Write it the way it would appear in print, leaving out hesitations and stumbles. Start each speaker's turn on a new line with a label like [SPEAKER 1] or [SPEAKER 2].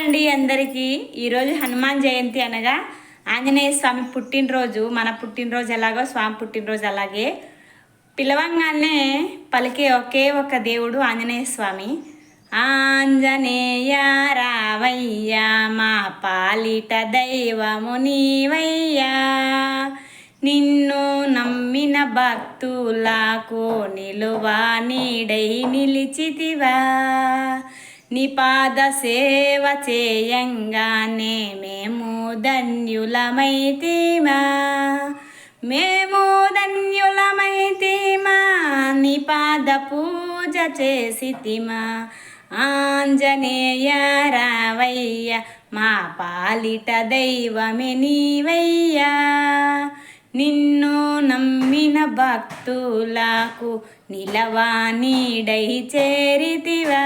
[SPEAKER 1] అండి అందరికీ. ఈరోజు హనుమాన్ జయంతి అనగా ఆంజనేయ స్వామి పుట్టినరోజు. మన పుట్టినరోజు ఎలాగో స్వామి పుట్టినరోజు అలాగే పిలవంగానే పలికే ఒకే ఒక దేవుడు ఆంజనేయ స్వామి. ఆంజనేయ రావయ్య మా పాలిట దైవము నీవయ్యా, నిన్ను నమ్మిన భక్తులకు నిలువా నీడై నిలిచితివా, నీ పాద సేవ చేయంగానే మేము ధన్యులమైతిమా, మేము ధన్యులమైతిమా, నీ పాద పూజ చేసితిమా. ఆంజనేయ రావయ్య మా పాలిట దైవమే నీవయ్యా, నిన్ను నమ్మిన భక్తులకు నిలవా నీడై చేరితివా.